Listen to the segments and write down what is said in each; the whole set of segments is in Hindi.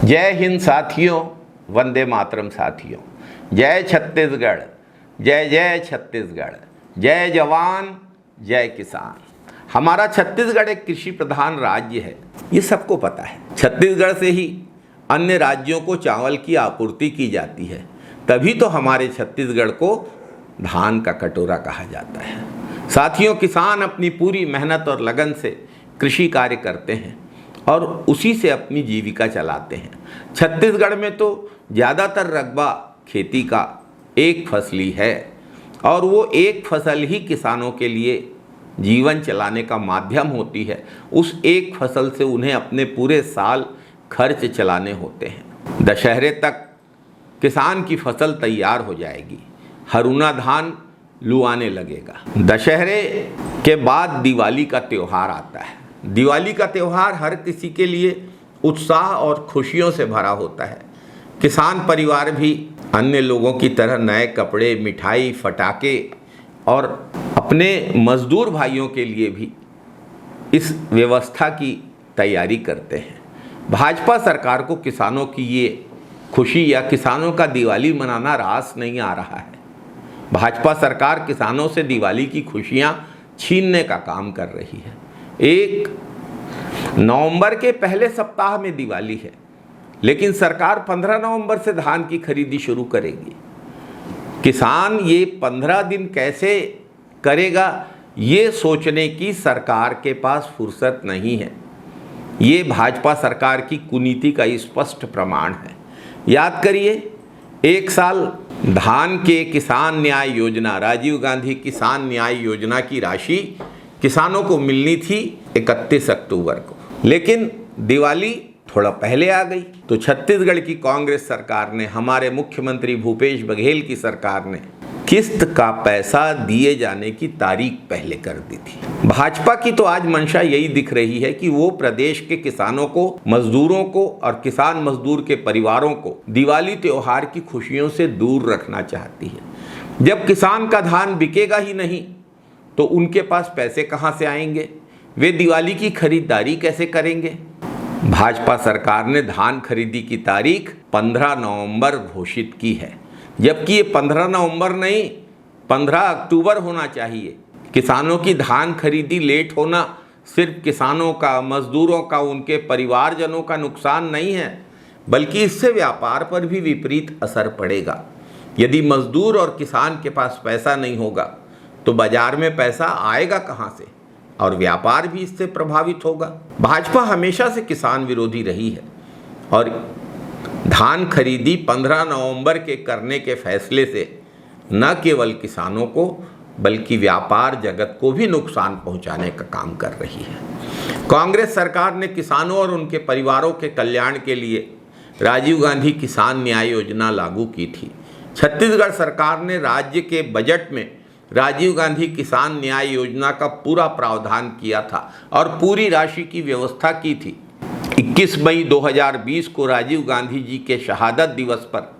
जय हिंद साथियों, वंदे मातरम साथियों। जय छत्तीसगढ़, जय जय छत्तीसगढ़, जय जवान जय किसान। हमारा छत्तीसगढ़ एक कृषि प्रधान राज्य है, ये सबको पता है। छत्तीसगढ़ से ही अन्य राज्यों को चावल की आपूर्ति की जाती है, तभी तो हमारे छत्तीसगढ़ को धान का कटोरा कहा जाता है। साथियों, किसान अपनी पूरी मेहनत और लगन से कृषि कार्य करते हैं और उसी से अपनी जीविका चलाते हैं। छत्तीसगढ़ में तो ज़्यादातर रकबा खेती का एक फसली है और वो एक फसल ही किसानों के लिए जीवन चलाने का माध्यम होती है। उस एक फसल से उन्हें अपने पूरे साल खर्च चलाने होते हैं। दशहरे तक किसान की फसल तैयार हो जाएगी, हरूना धान लुआने लगेगा। दशहरे के बाद दिवाली का त्यौहार आता है। दिवाली का त्यौहार हर किसी के लिए उत्साह और खुशियों से भरा होता है। किसान परिवार भी अन्य लोगों की तरह नए कपड़े, मिठाई, फटाके और अपने मजदूर भाइयों के लिए भी इस व्यवस्था की तैयारी करते हैं। भाजपा सरकार को किसानों की ये खुशी या किसानों का दिवाली मनाना रास नहीं आ रहा है। भाजपा सरकार किसानों से दिवाली की खुशियां छीनने का काम कर रही है। 1 नवंबर के पहले सप्ताह में दिवाली है, लेकिन सरकार 15 नवंबर से धान की खरीदी शुरू करेगी। किसान ये 15 दिन कैसे करेगा, ये सोचने की सरकार के पास फुर्सत नहीं है। ये भाजपा सरकार की कुनीति का स्पष्ट प्रमाण है। याद करिए, एक साल धान के किसान न्याय योजना, राजीव गांधी किसान न्याय योजना की राशि किसानों को मिलनी थी 31 अक्टूबर को, लेकिन दिवाली थोड़ा पहले आ गई। तो छत्तीसगढ़ की कांग्रेस सरकार ने, हमारे मुख्यमंत्री भूपेश बघेल की सरकार ने किस्त का पैसा दिए जाने की तारीख पहले कर दी थी। भाजपा की तो आज मंशा यही दिख रही है कि वो प्रदेश के किसानों को, मजदूरों को और किसान मजदूर के परिवारों को दिवाली त्योहार की खुशियों से दूर रखना चाहती है। जब किसान का धान बिकेगा ही नहीं तो उनके पास पैसे कहां से आएंगे? वे दिवाली की खरीदारी कैसे करेंगे? भाजपा सरकार ने धान खरीदी की तारीख 15 नवंबर घोषित की है, जबकि ये 15 नवंबर नहीं 15 अक्टूबर होना चाहिए। किसानों की धान खरीदी लेट होना सिर्फ किसानों का, मजदूरों का, उनके परिवारजनों का नुकसान नहीं है, बल्कि इससे व्यापार पर भी विपरीत असर पड़ेगा। यदि मजदूर और किसान के पास पैसा नहीं होगा तो बाजार में पैसा आएगा कहां से, और व्यापार भी इससे प्रभावित होगा। भाजपा हमेशा से किसान विरोधी रही है और धान खरीदी 15 नवंबर के करने के फैसले से न केवल किसानों को बल्कि व्यापार जगत को भी नुकसान पहुंचाने का काम कर रही है। कांग्रेस सरकार ने किसानों और उनके परिवारों के कल्याण के लिए राजीव गांधी किसान न्याय योजना लागू की थी। छत्तीसगढ़ सरकार ने राज्य के बजट में राजीव गांधी किसान न्याय योजना का पूरा प्रावधान किया था और पूरी राशि की व्यवस्था की थी। 21 मई 2020 को राजीव गांधी जी के शहादत दिवस पर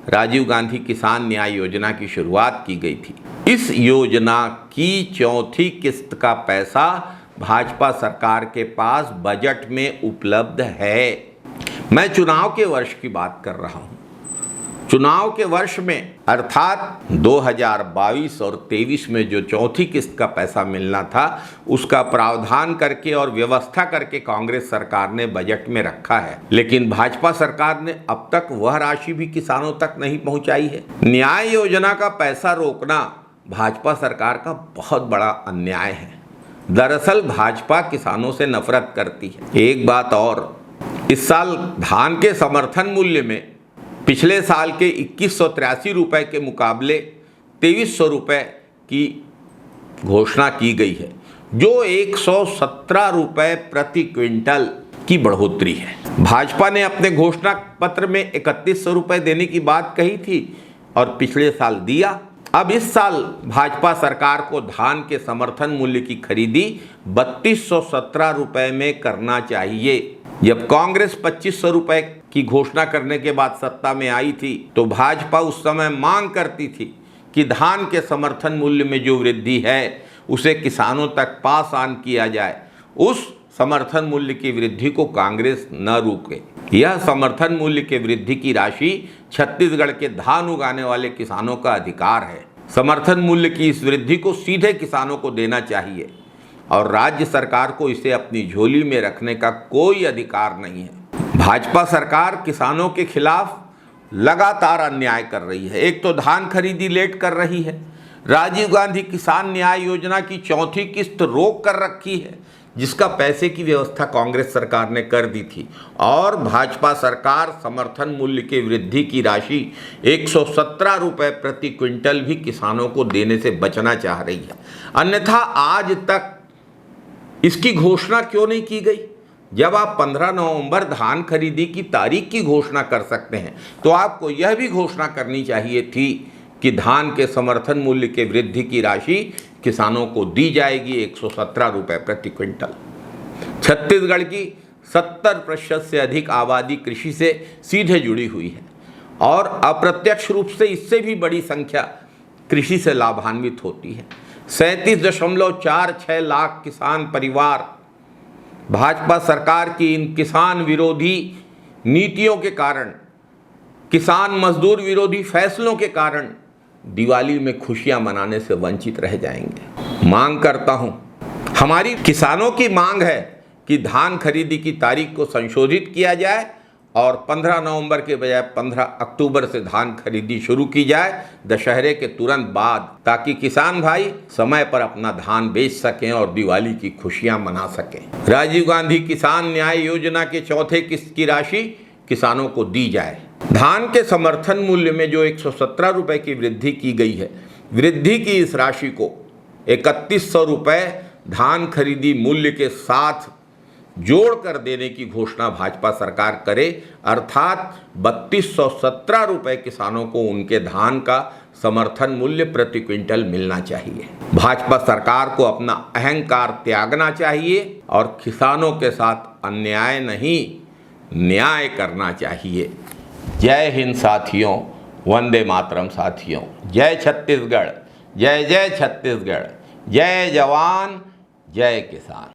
राजीव गांधी किसान न्याय योजना की शुरुआत की गई थी। इस योजना की 4थी किस्त का पैसा भाजपा सरकार के पास बजट में उपलब्ध है। मैं चुनाव के वर्ष की बात कर रहा हूं। चुनाव के वर्ष में अर्थात 2022 और 23 में जो 4थी किस्त का पैसा मिलना था, उसका प्रावधान करके और व्यवस्था करके कांग्रेस सरकार ने बजट में रखा है, लेकिन भाजपा सरकार ने अब तक वह राशि भी किसानों तक नहीं पहुंचाई है। न्याय योजना का पैसा रोकना भाजपा सरकार का बहुत बड़ा अन्याय है। दरअसल भाजपा किसानों से नफरत करती है। एक बात और, इस साल धान के समर्थन मूल्य में पिछले साल के 2183 रुपये के मुकाबले 2300 रुपये की घोषणा की गई है, जो 117 रुपये प्रति क्विंटल की बढ़ोतरी है। भाजपा ने अपने घोषणा पत्र में 3100 रुपये देने की बात कही थी और पिछले साल दिया। अब इस साल भाजपा सरकार को धान के समर्थन मूल्य की खरीदी 3217 रुपये में करना चाहिए। जब कांग्रेस 2500 रुपये की घोषणा करने के बाद सत्ता में आई थी तो भाजपा उस समय मांग करती थी कि धान के समर्थन मूल्य में जो वृद्धि है उसे किसानों तक पास ऑन किया जाए। उस समर्थन मूल्य की वृद्धि को कांग्रेस न रोके। यह समर्थन मूल्य के वृद्धि की राशि छत्तीसगढ़ के धान उगाने वाले किसानों का अधिकार है। समर्थन मूल्य की इस वृद्धि को सीधे किसानों को देना चाहिए और राज्य सरकार को इसे अपनी झोली में रखने का कोई अधिकार नहीं है। भाजपा सरकार किसानों के खिलाफ लगातार अन्याय कर रही है। एक तो धान खरीदी लेट कर रही है, राजीव गांधी किसान न्याय योजना की चौथी किस्त रोक कर रखी है, जिसका पैसे की व्यवस्था कांग्रेस सरकार ने कर दी थी, और भाजपा सरकार समर्थन मूल्य की वृद्धि की राशि 117 रुपये प्रति क्विंटल भी किसानों को देने से बचना चाह रही है। अन्यथा आज तक इसकी घोषणा क्यों नहीं की गई? जब आप 15 नवंबर धान खरीदी की तारीख की घोषणा कर सकते हैं तो आपको यह भी घोषणा करनी चाहिए थी कि धान के समर्थन मूल्य के वृद्धि की राशि किसानों को दी जाएगी 117 रुपये प्रति क्विंटल। छत्तीसगढ़ की 70% से अधिक आबादी कृषि से सीधे जुड़ी हुई है और अप्रत्यक्ष रूप से इससे भी बड़ी संख्या कृषि से लाभान्वित होती है। 37.46 लाख किसान परिवार भाजपा सरकार की इन किसान विरोधी नीतियों के कारण, किसान मजदूर विरोधी फैसलों के कारण दिवाली में खुशियां मनाने से वंचित रह जाएंगे। मांग करता हूं, हमारी किसानों की मांग है कि धान खरीदी की तारीख को संशोधित किया जाए और 15 नवंबर के बजाय 15 अक्टूबर से धान खरीदी शुरू की जाए, दशहरे के तुरंत बाद, ताकि किसान भाई समय पर अपना धान बेच सकें और दिवाली की खुशियां मना सकें। राजीव गांधी किसान न्याय योजना के चौथे किस्त की राशि किसानों को दी जाए। धान के समर्थन मूल्य में जो 117 रुपये की वृद्धि की गई है, वृद्धि की इस राशि को 3100 रुपये धान खरीदी मूल्य के साथ जोड़कर देने की घोषणा भाजपा सरकार करे, अर्थात 3217 रुपये किसानों को उनके धान का समर्थन मूल्य प्रति क्विंटल मिलना चाहिए। भाजपा सरकार को अपना अहंकार त्यागना चाहिए और किसानों के साथ अन्याय नहीं, न्याय करना चाहिए। जय हिंद साथियों, वंदे मातरम साथियों, जय छत्तीसगढ़, जय जय छत्तीसगढ़, जय जवान, जय किसान।